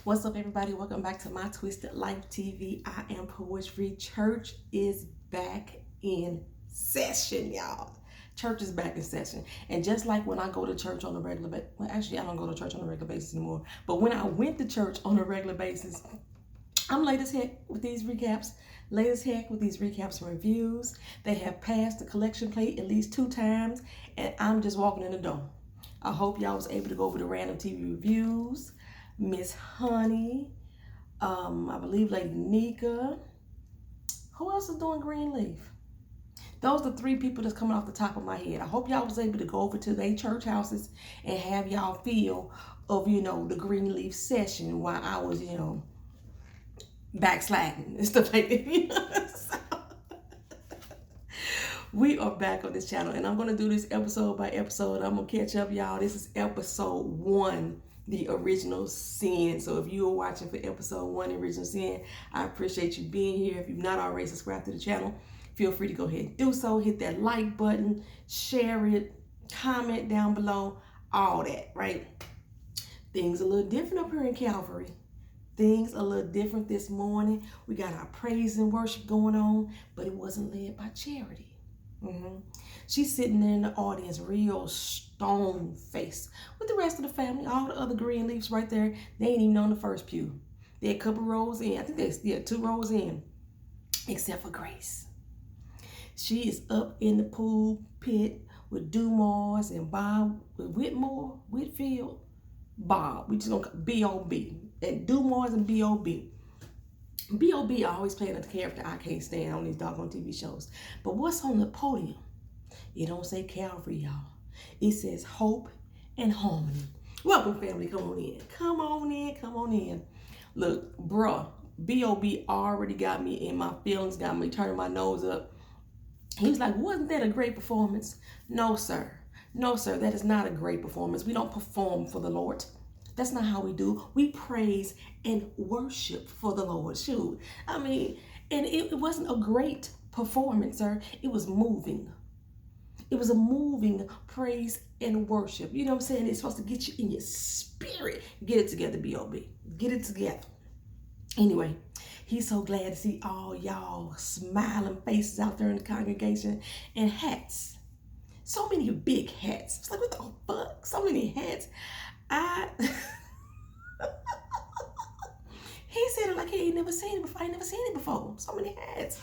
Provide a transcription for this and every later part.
What's up, everybody? Welcome back to My Twisted Life TV. I am Poetry. Church is back in session, y'all. Church is back in session. And just like when I go to church on a regular basis, well, actually, I don't go to church on a regular basis anymore. But when I went to church on a regular basis, I'm late as heck with these recaps. Late as heck with these recaps and reviews. They have passed the collection plate at least 2 times, and I'm just walking in the door. I hope y'all was able to go over the random TV reviews. Miss Honey, I believe Lady Nika. Who else is doing Greenleaf? Those are the 3 people that's coming off the top of my head. I hope y'all was able to go over to their church houses and have y'all feel of, the Greenleaf session while I was, backsliding and stuff like that. So, we are back on this channel, and I'm going to do this episode by episode. I'm going to catch up, y'all. This is episode 1. The Original Sin. So if you are watching for episode 1, The Original Sin, I appreciate you being here. If you've not already subscribed to the channel, feel free to go ahead and do so. Hit that like button, share it, comment down below, all that, right? Things a little different up here in Calvary. Things a little different this morning. We got our praise and worship going on, but it wasn't led by Charity. She's sitting there in the audience, real stone face, with the rest of the family, all the other Greenleafs right there. They ain't even on the first pew. They're a couple rows in. I think they're 2 rows in, except for Grace. She is up in the pulpit with Dumars and Bob, with Whitfield, Bob. We just gonna B.O.B. And Dumars and B.O.B. B.O.B. always playing a character I can't stand on these doggone TV shows. But what's on the podium? It don't say Calvary, y'all. It says hope and harmony. Welcome, family. Come on in. Come on in. Come on in. Look, bruh, B.O.B. already got me in my feelings, got me turning my nose up. He was like, wasn't that a great performance? No, sir. No, sir. That is not a great performance. We don't perform for the Lord. That's not how we do. We praise and worship for the Lord. Shoot. I mean, and it wasn't a great performance, sir. It was moving. It was a moving praise and worship. You know what I'm saying? It's supposed to get you in your spirit. Get it together, B.O.B. Get it together. Anyway, he's so glad to see all y'all smiling faces out there in the congregation and hats. So many big hats. It's like, what the fuck? So many hats. He said it like he ain't never seen it before. I ain't never seen it before. So many hats.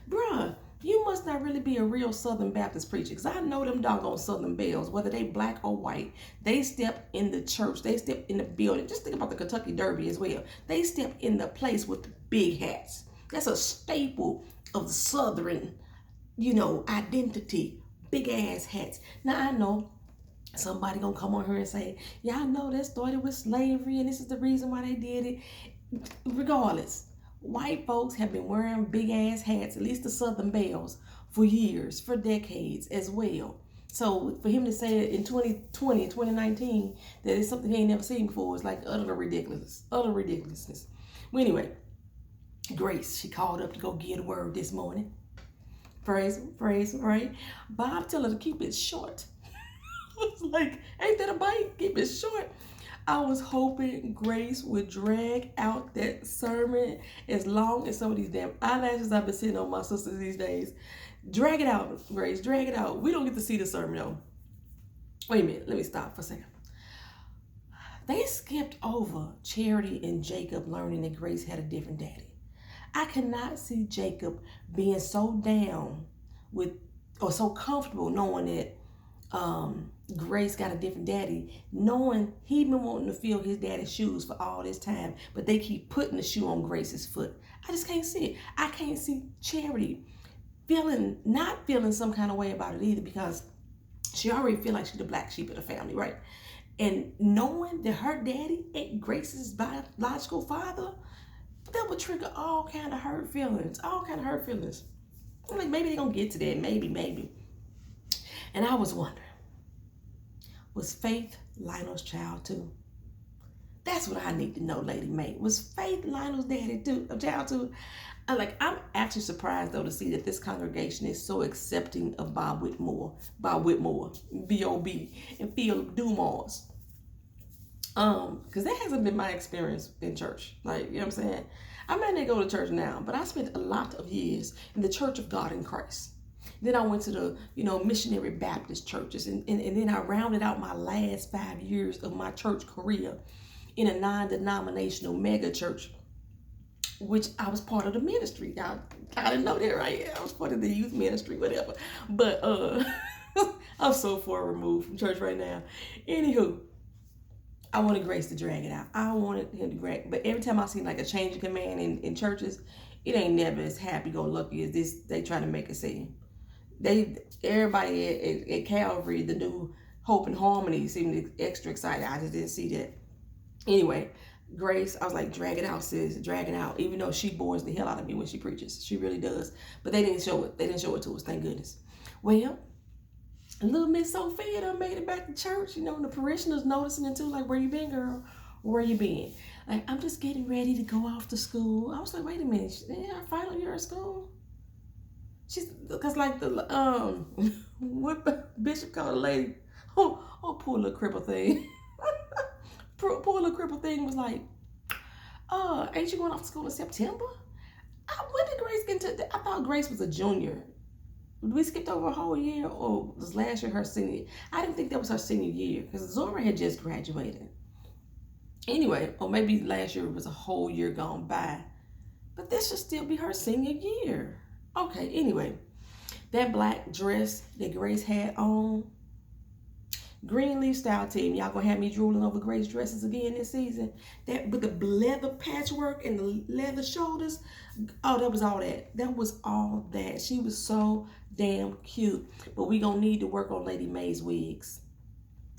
Bruh, you must not really be a real Southern Baptist preacher, because I know them doggone Southern bells, whether they black or white, they step in the church, they step in the building. Just think about the Kentucky Derby as well. They step in the place with the big hats. That's a staple of the Southern, identity. Big ass hats. Now I know somebody gonna come on here and say, yeah, I know that started with slavery and this is the reason why they did it. Regardless, white folks have been wearing big ass hats, at least the Southern Bells, for years, for decades as well. So for him to say it in 2020, 2019, that it's something he ain't never seen before is like utter ridiculousness. Utter ridiculousness. Well, anyway, Grace, she called up to go get a word this morning. Praise, right? Bob tell her to keep it short. I was like, ain't that a bite? Keep it short. I was hoping Grace would drag out that sermon as long as some of these damn eyelashes I've been sitting on my sisters these days. Drag it out, Grace. Drag it out. We don't get to see the sermon, though. Wait a minute. Let me stop for a second. They skipped over Charity and Jacob learning that Grace had a different daddy. I cannot see Jacob being so down with, or so comfortable knowing that Grace got a different daddy, knowing he been wanting to fill his daddy's shoes for all this time, but they keep putting the shoe on Grace's foot. I just can't see it. I can't see Charity not feeling some kind of way about it either, because she already feel like she's the black sheep of the family, right? And knowing that her daddy ain't Grace's biological father, that would trigger all kind of hurt feelings. I'm like, maybe they're gonna get to that, maybe. And I was wondering, was Faith Lionel's child too? That's what I need to know, Lady May. Was Faith Lionel's child too? I'm actually surprised though to see that this congregation is so accepting of Bob Whitmore, B.O.B., and Phil Dumars. Because that hasn't been my experience in church. Like, you know what I'm saying? I may not go to church now, but I spent a lot of years in the Church of God in Christ. Then I went to the, missionary Baptist churches. And then I rounded out my last 5 years of my church career in a non-denominational mega church, which I was part of the ministry. Y'all, I didn't know that, right? I was part of the youth ministry, whatever. But I'm so far removed from church right now. Anywho, I wanted Grace to drag it out. I wanted him to drag, but every time I see like a change of command in churches, it ain't never as happy-go-lucky as this. They try to make it seem. Everybody at Calvary, the new Hope and Harmony, seemed extra excited. I just didn't see that. Anyway, Grace, I was like, drag it out, sis, drag it out. Even though she bores the hell out of me when she preaches, she really does. But they didn't show it. They didn't show it to us. Thank goodness. Well, little Miss Sophia done made it back to church. The parishioners noticing it too, like, where you been, girl? Where you been? Like, I'm just getting ready to go off to school. I was like, wait a minute. Yeah, finally you're at school? She's, because like what Bishop called a lady, poor little cripple thing. Poor little cripple thing was like, ain't you going off to school in September? When did Grace get into, I thought Grace was a junior. We skipped over a whole year, or was last year her senior year? I didn't think that was her senior year because Zora had just graduated. Anyway, or maybe last year was a whole year gone by. But this should still be her senior year. Okay, anyway, that black dress that Grace had on, Greenleaf style team, y'all gonna have me drooling over Grace dresses again this season. That with the leather patchwork and the leather shoulders, oh, that was all that. That was all that. She was so damn cute. But we gonna need to work on Lady May's wigs.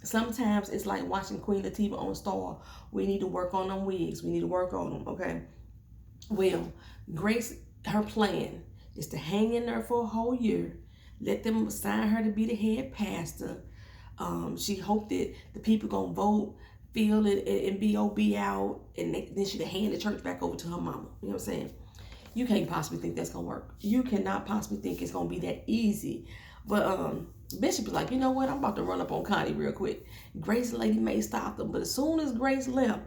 Sometimes it's like watching Queen Latifah on Star. We need to work on them wigs. We need to work on them, okay? Well, Grace, her plan is to hang in there for a whole year. Let them assign her to be the head pastor. She hoped that the people gonna vote, fill it, and B.O.B. out, and then she'd hand the church back over to her mama. You know what I'm saying? You can't possibly think that's gonna work. You cannot possibly think it's gonna be that easy. But Bishop is like, you know what? I'm about to run up on Connie real quick. Grace and Lady May stopped them, but as soon as Grace left,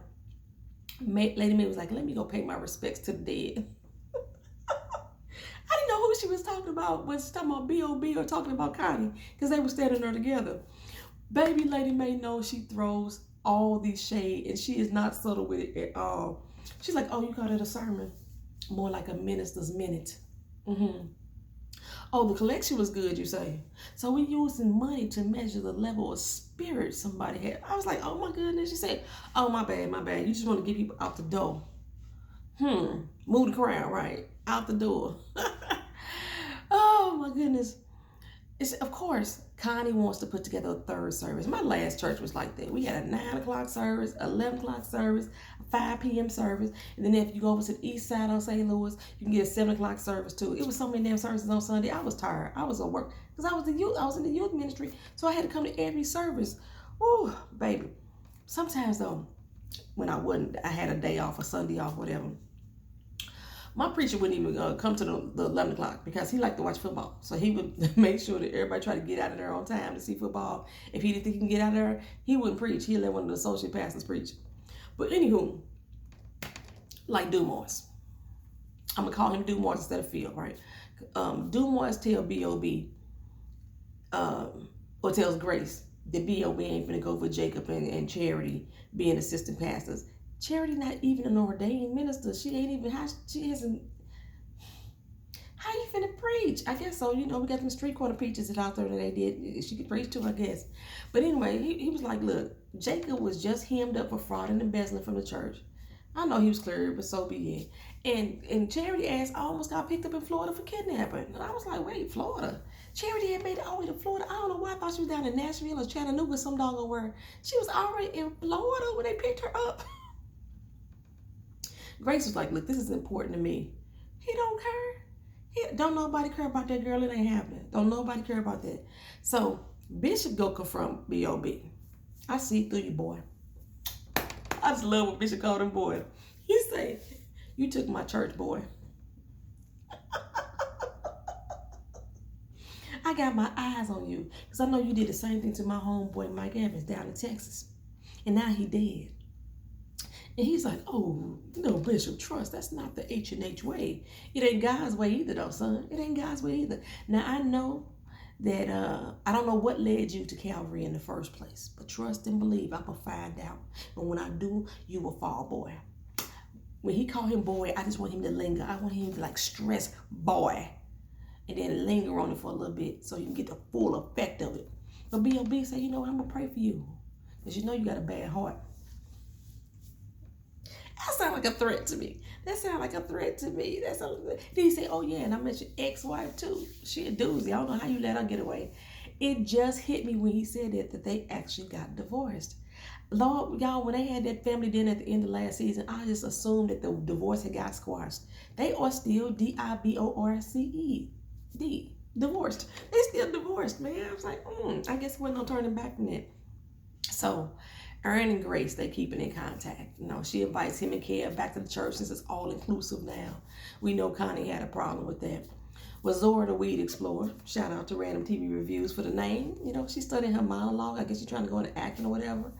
Lady May was like, let me go pay my respects to the dead. I didn't know who she was talking about when she was talking about B.O.B. or talking about Connie, because they were standing there together. Baby Lady May knows she throws all these shade, and she is not subtle with it at all. She's like, oh, you call it a sermon? More like a minister's minute. Oh, the collection was good, you say? So we using money to measure the level of spirit somebody had. I was like, oh my goodness. She said, oh, my bad. You just want to get people out the door. Move the crowd, right? Out the door. Oh my goodness. Of course, Connie wants to put together a third service. My last church was like that. We had a 9 o'clock service, 11 o'clock service, a 5 p.m. service. And then if you go over to the east side on St. Louis, you can get a 7 o'clock service too. It was so many damn services on Sunday. I was tired. I was at work because I was in the youth ministry. So I had to come to every service. Ooh, baby. Sometimes though, when I had a day off, a Sunday off, whatever. My preacher wouldn't even come to the 11 o'clock because he liked to watch football. So he would make sure that everybody tried to get out of there on time to see football. If he didn't think he can get out of there, he wouldn't preach. He'd let one of the associate pastors preach. But anywho, like Dumois. I'm going to call him Dumois instead of Phil, right? Dumois tell B.O.B. Or tells Grace that B.O.B. ain't finna go for Jacob and Charity being assistant pastors. Charity not even an ordained minister. She ain't even, she isn't, how you finna preach? I guess so. We got them street corner preachers that out there that they did. She could preach too, I guess. But anyway, he was like, look, Jacob was just hemmed up for fraud and embezzling from the church. I know he was cleared, but so be it. And Charity ass almost got picked up in Florida for kidnapping. And I was like, wait, Florida? Charity had made it all the way to Florida. I don't know why. I thought she was down in Nashville or Chattanooga, some doggone where. She was already in Florida when they picked her up. Grace was like, look, this is important to me. He don't care. Don't nobody care about that girl. It ain't happening. Don't nobody care about that. So Bishop go confront B.O.B. I see through you, boy. I just love what Bishop called him, boy. He say, you took my church, boy. I got my eyes on you because I know you did the same thing to my homeboy Mike Evans down in Texas. And now he dead. And he's like, oh, no, Bishop, trust. That's not the H&H way. It ain't God's way either, though, son. It ain't God's way either. Now, I know that I don't know what led you to Calvary in the first place, but trust and believe. I'm going to find out. And when I do, you will fall, boy. When he called him boy, I just want him to linger. I want him to like stress boy and then linger on it for a little bit so you can get the full effect of it. But B.O.B. say, you know what, I'm going to pray for you because you know you got a bad heart. That sounds like a threat to me. That sounds like a threat to me. Then he said, oh yeah, and I mentioned ex-wife too. She a doozy. I don't know how you let her get away. It just hit me when he said that they actually got divorced. Lord, y'all, when they had that family dinner at the end of last season, I just assumed that the divorce had got squashed. They are still divorced. Divorced. They still divorced, man. I was like, I guess there wasn't no turning back from that. So, Aaron and Grace, they keeping in contact. You know, she invites him and Kev back to the church since it's all inclusive now. We know Connie had a problem with that. Was Zora the Weed Explorer. Shout out to Random TV Reviews for the name. You know, she's studying her monologue. I guess she's trying to go into acting or whatever.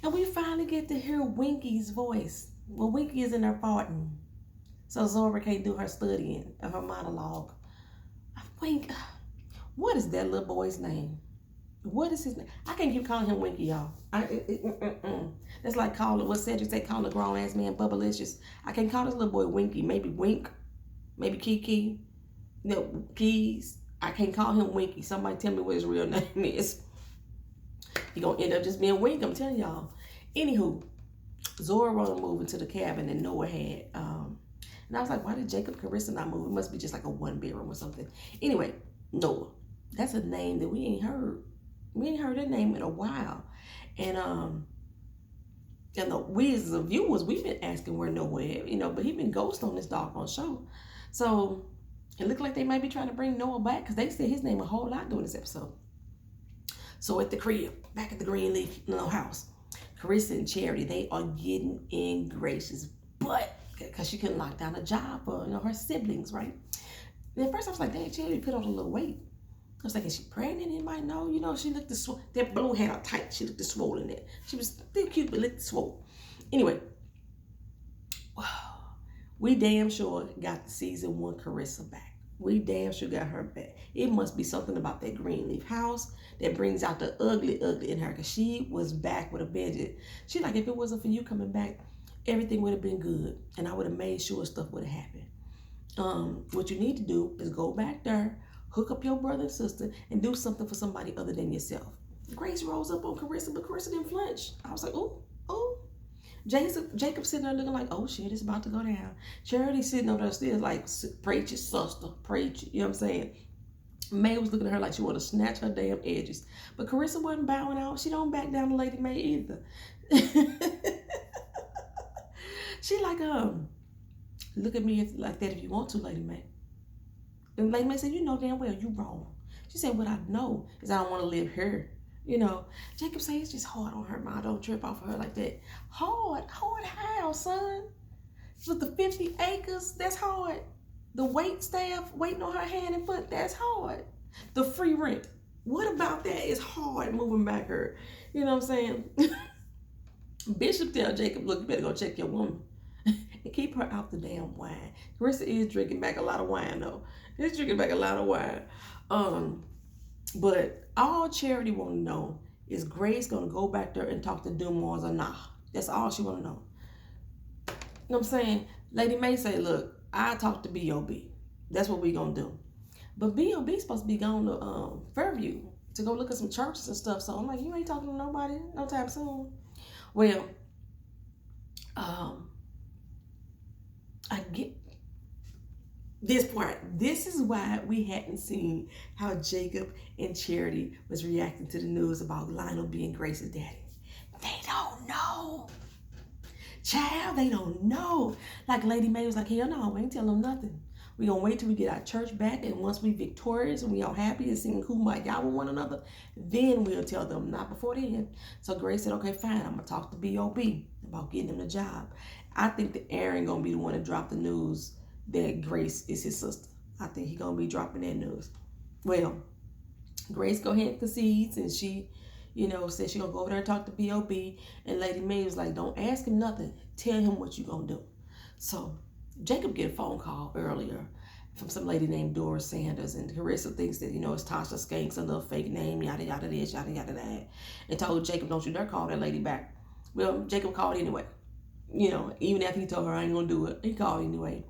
And we finally get to hear Winky's voice. Well, Winky is in there farting. So Zora can't do her studying of her monologue. Wink, what is that little boy's name? What is his name? I can't keep calling him Winky, y'all. That's like calling, what Cedric say, calling a grown ass man Bubblicious. I can't call this little boy Winky. Maybe Wink. Maybe Kiki. No, Keys. I can't call him Winky. Somebody tell me what his real name is. He gonna end up just being Wink, I'm telling y'all. Anywho, Zora wanna move into the cabin that Noah had. And I was like, why did Jacob Carissa not move? It must be just like a one bedroom or something. Anyway, Noah. That's a name that we ain't heard. We ain't heard that name in a while. And we as the viewers, we've been asking where Noah is, you know, but he been ghost on this doggone show. So it looked like they might be trying to bring Noah back because they said his name a whole lot during this episode. So at the crib, back at the Greenleaf house, Carissa and Charity, they are getting in Grace's butt because she couldn't lock down a job for her siblings, right? And at first I was like, dang, Charity put on a little weight. I was like, is she pregnant? Anybody know? She looked that blue had her tight. She looked swollen there. She was still cute, but looked swole. Anyway, we damn sure got the season 1 Carissa back. We damn sure got her back. It must be something about that Greenleaf house that brings out the ugly in her, because she was back with a vengeance. She like, if it wasn't for you coming back, everything would have been good, and I would have made sure stuff would have happened. What you need to do is go back there, hook up your brother and sister, and do something for somebody other than yourself. Grace rose up on Carissa, but Carissa didn't flinch. I was like, oh. Jacob sitting there looking like, oh shit, it's about to go down. Charity sitting over there still like, preach it, sister, preach it. You know what I'm saying? May was looking at her like she wanted to snatch her damn edges. But Carissa wasn't bowing out. She don't back down to Lady May either. She like, look at me like that if you want to, Lady May. And Lady May said, you know damn well you wrong. She said, what I know is I don't want to live here. Jacob said it's just hard on her, Ma. Don't trip off of her like that. Hard how, son? With the 50 acres, that's hard. The wait staff waiting on her hand and foot, that's hard. The free rent, what about that is hard moving back her? You know what I'm saying? Bishop tell Jacob, look, you better go check your woman and keep her out the damn wine. Carissa is drinking back a lot of wine, though. She's drinking back a lot of wine. But all Charity want to know is Grace going to go back there and talk to Dumois or not. That's all she want to know. You know what I'm saying? Lady May say, look, I talk to B.O.B. That's what we going to do. But B.O.B. supposed to be going to Fairview to go look at some churches and stuff. So I'm like, you ain't talking to nobody no time soon. Well, I get this part. This is why we hadn't seen how Jacob and Charity was reacting to the news about Lionel being Grace's daddy. They don't know. Child, they don't know. Like Lady May was like, hell no, we ain't telling them nothing. We gonna wait till we get our church back, and once we victorious and we all happy and singing Kumbaya with one another, then we'll tell them, not before then. So Grace said, okay, fine, I'm gonna talk to B.O.B. about getting him the job. I think that Aaron gonna be the one to drop the news that Grace is his sister. I think he gonna be dropping that news. Well, Grace go ahead and concedes, and she, Said she gonna go over there and talk to B.O.B. And Lady Mae was like, don't ask him nothing. Tell him what you gonna do. So Jacob get a phone call earlier from some lady named Doris Sanders, and Carissa thinks that, it's Tasha Skanks, a little fake name, yada yada this, yada yada that, and told Jacob, don't you dare call that lady back. Well, Jacob called anyway. Even after he told her I ain't gonna do it, he called anyway.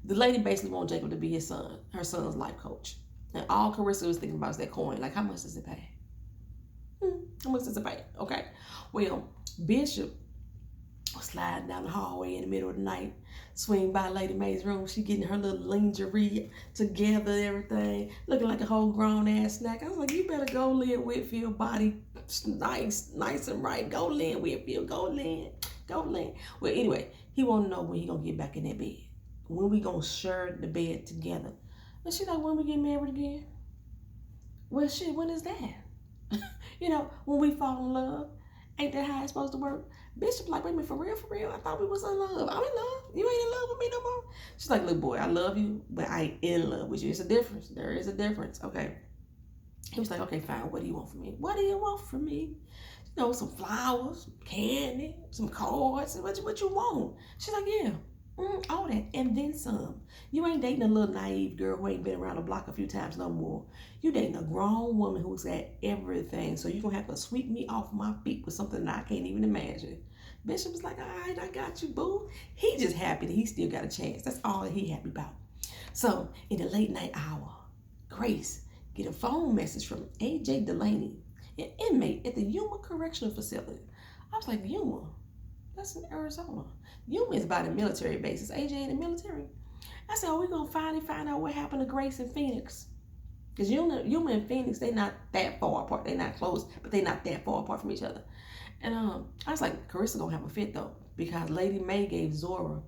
The lady basically wanted Jacob to be her son's life coach. And all Carissa was thinking about is that coin. Like, how much does it pay? How much does it pay? Okay. Well, Bishop was sliding down the hallway in the middle of the night, swing by Lady Mae's room. She getting her little lingerie together, everything, looking like a whole grown ass snack. I was like, you better go, Lynn Whitfield, body nice and right. Go, Lynn Whitfield. Go, Lynn. Well, anyway, he want to know when he gonna get back in that bed. When we gonna share the bed together. And she like, when we get married again? Well, shit, when is that? When we fall in love. Ain't that how it's supposed to work? Bishop like, wait a minute, for real? I thought we was in love. I'm in love. You ain't in love with me no more? She's like, look, boy, I love you, but I ain't in love with you. It's a difference. There is a difference, okay? He was like, okay, fine. What do you want from me? What do you want from me? Some flowers, candy, some cards. What you want? She's like, yeah. All that, and then some. You ain't dating a little naive girl who ain't been around the block a few times no more. You dating a grown woman who's got everything, so you're going to have to sweep me off my feet with something that I can't even imagine. Bishop was like, all right, I got you, boo. He just happy that he still got a chance. That's all that he happy about. So, in the late night hour, Grace get a phone message from A.J. Delaney, an inmate at the Yuma Correctional Facility. I was like, Yuma? That's in Arizona. Yuma is by the military bases. AJ in the military. I said, we're going to finally find out what happened to Grace and Phoenix. Because Yuma and Phoenix, they not that far apart. They're not close, but they not that far apart from each other. And I was like, Carissa going to have a fit, though. Because Lady Mae gave Zora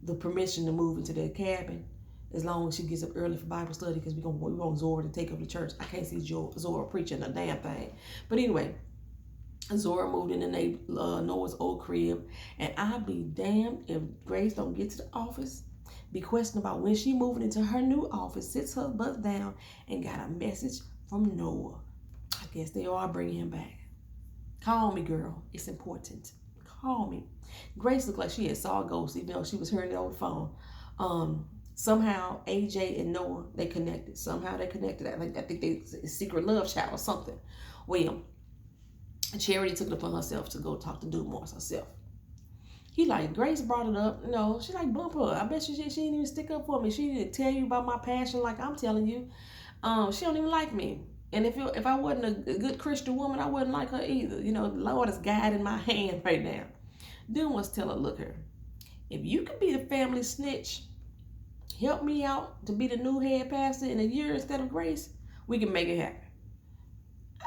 the permission to move into their cabin as long as she gets up early for Bible study, because we want Zora to take up the church. I can't see Zora preaching a damn thing. But anyway, Zora moved into Noah's old crib, and I'd be damned if Grace don't get to the office, be questioning about when she moving into her new office, sits her butt down, and got a message from Noah. I guess they are bringing him back. Call me, girl. It's important. Call me. Grace looked like she had saw a ghost, even though she was hearing it over the phone. Somehow AJ and Noah, they connected. I think they secret love child or something. Well, Charity took it upon herself to go talk to Dumars herself. He like, Grace brought it up. No, she like, bump her. I bet she didn't even stick up for me. She didn't tell you about my passion like I'm telling you. She don't even like me. And if I wasn't a good Christian woman, I wouldn't like her either. The Lord is guiding my hand right now. Dumars tell her, look here, if you could be the family snitch, help me out to be the new head pastor in a year instead of Grace, we can make it happen.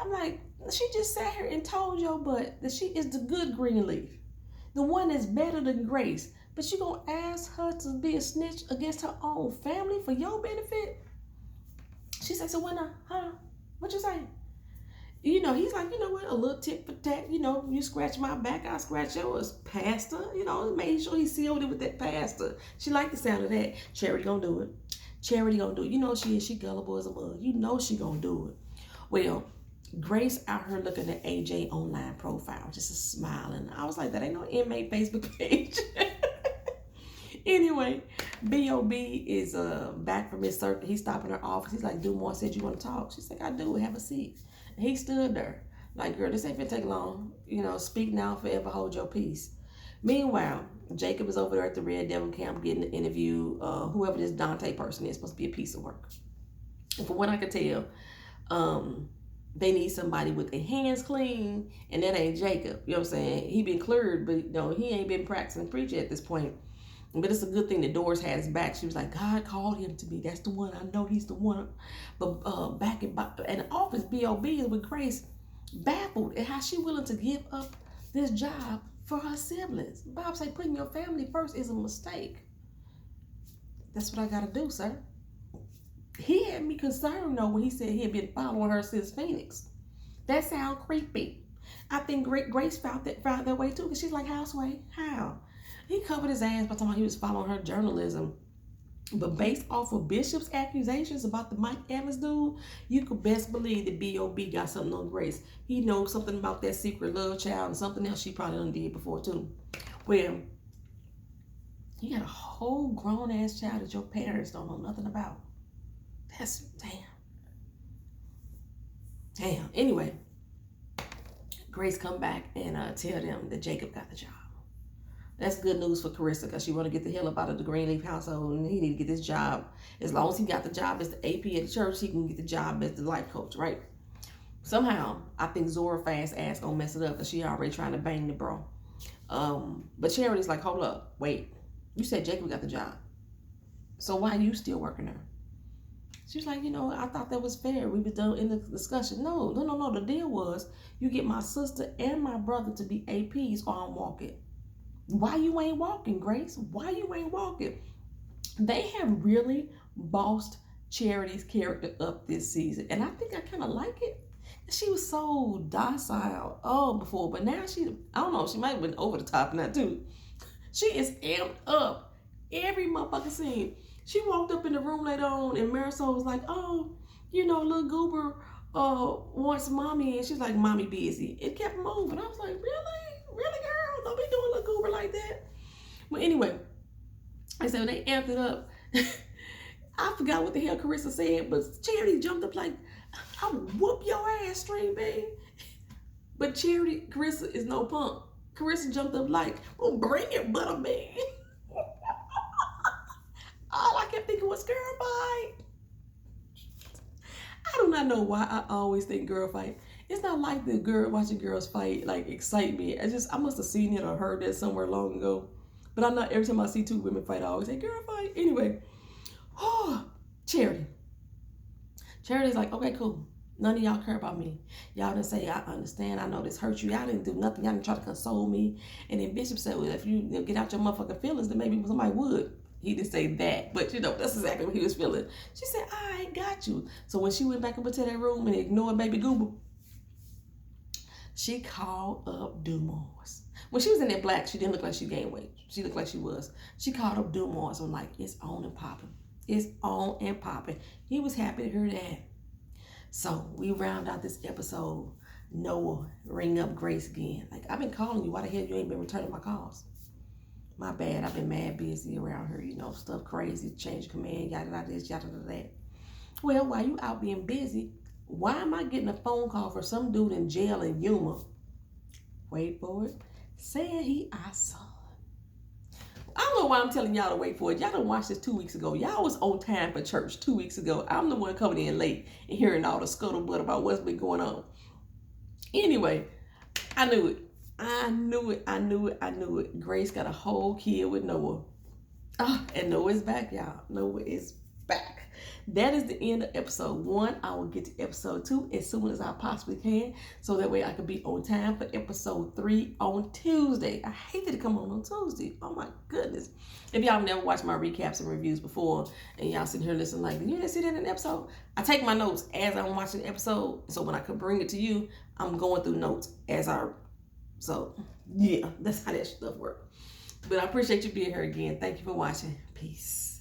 I'm like, she just sat here and told your butt that she is the good Greenleaf, the one that's better than Grace, but you gonna ask her to be a snitch against her own family for your benefit? She said, so when what you say? He's like, you know what, a little tit for tat, you scratch my back, I scratch yours, pastor, made sure he sealed it with that pastor. She liked the sound of that. Charity gonna do it. She gullible as a mug. She gonna do it. Well, Grace out here looking at AJ online profile, just smiling. I was like, that ain't no inmate Facebook page. Anyway, B.O.B. is back from his circuit. He stopped in her office. He's like, Dumars said you want to talk. She's like, I do. Have a seat. And he stood there. Like, girl, this ain't gonna take long. Speak now, forever hold your peace. Meanwhile, Jacob is over there at the Red Devil camp getting an interview. Whoever this Dante person is supposed to be a piece of work. And from what I could tell, they need somebody with their hands clean, and that ain't Jacob. You know what I'm saying? He been cleared, but he ain't been practicing preaching at this point. But it's a good thing that Doris had his back. She was like, God called him to me. That's the one. I know he's the one. But back in the office, B.O.B. is with Grace, baffled at how she willing to give up this job for her siblings. Bob said, putting your family first is a mistake. That's what I got to do, sir. He had me concerned, though, when he said he had been following her since Phoenix. That sound creepy. I think Grace found that way, too, because she's like, Houseway, how? He covered his ass by talking about he was following her journalism But based off of Bishop's accusations about the Mike Evans dude, you could best believe that B.O.B. got something on Grace. He knows something about that secret love child and something else she probably done did before too. Well, you got a whole grown ass child that your parents don't know nothing about. That's damn. Anyway, Grace come back and tell them that Jacob got the job. That's good news for Carissa because she want to get the hell up out of the Greenleaf household and he need to get this job. As long as he got the job as the AP at the church, he can get the job as the life coach, right? Somehow, I think Zora fast ass gonna mess it up because she already trying to bang the bro. But Charity's like, hold up, wait. You said Jacob got the job. So why are you still working there? She's like, I thought that was fair. We was done in the discussion. No. The deal was you get my sister and my brother to be APs or I'm walking. Why you ain't walking, Grace? Why you ain't walking? They have really bossed Charity's character up this season. And I think I kind of like it. She was so docile before, but now I don't know, she might have been over the top now too. She is amped up every motherfucking scene. She walked up in the room later on and Marisol was like, little Goober wants mommy. And she's like, mommy busy. It kept moving. I was like, really? Really, girl? Don't be doing little Goober like that. Well, anyway, I said when they amped it up, I forgot what the hell Carissa said, but Charity jumped up like, I will whoop your ass, Stream Babe. But Carissa is no punk. Carissa jumped up like, well, bring it, Butterbean. All I kept thinking was girl fight. I do not know why I always think girl fight. It's not like the watching girls fight like excite me. I must have seen it or heard that somewhere long ago. But I know every time I see two women fight, I always say girl fight. Anyway, Charity. Charity's like, okay, cool. None of y'all care about me. Y'all didn't say, I understand. I know this hurt you. Y'all didn't do nothing. Y'all didn't try to console me. And then Bishop said, well, if you get out your motherfucking feelings, then maybe somebody would. He didn't say that, but that's exactly what he was feeling. She said, I got you. So when she went back up into that room and ignored baby Goober, she called up Dumois. When she was in that black, she didn't look like she gained weight. She looked like she was. She called up Dumois and like, it's on and popping. It's on and popping. He was happy to hear that. So we round out this episode. Noah ring up Grace again. Like, I've been calling you. Why the hell you ain't been returning my calls? My bad. I've been mad busy around her. Stuff crazy. Change command. Yada yada this. Yada yada that. Well, while you out being busy, why am I getting a phone call for some dude in jail in Yuma? Wait for it. Saying he our son. I don't know why I'm telling y'all to wait for it. Y'all done watched this 2 weeks ago. Y'all was on time for church 2 weeks ago. I'm the one coming in late and hearing all the scuttlebutt about what's been going on. Anyway, I knew it. I knew it. Grace got a whole kid with Noah. And Noah is back, y'all. Noah is back. That is the end of episode 1. I will get to episode 2 as soon as I possibly can, so that way I can be on time for episode 3 on Tuesday. I hate that it come on Tuesday. Oh my goodness. If y'all never watched my recaps and reviews before, and y'all sitting here listening like, you didn't see that in an episode? I take my notes as I'm watching the episode, so when I can bring it to you, I'm going through notes so yeah, that's how that stuff works. But I appreciate you being here again. Thank you for watching. Peace.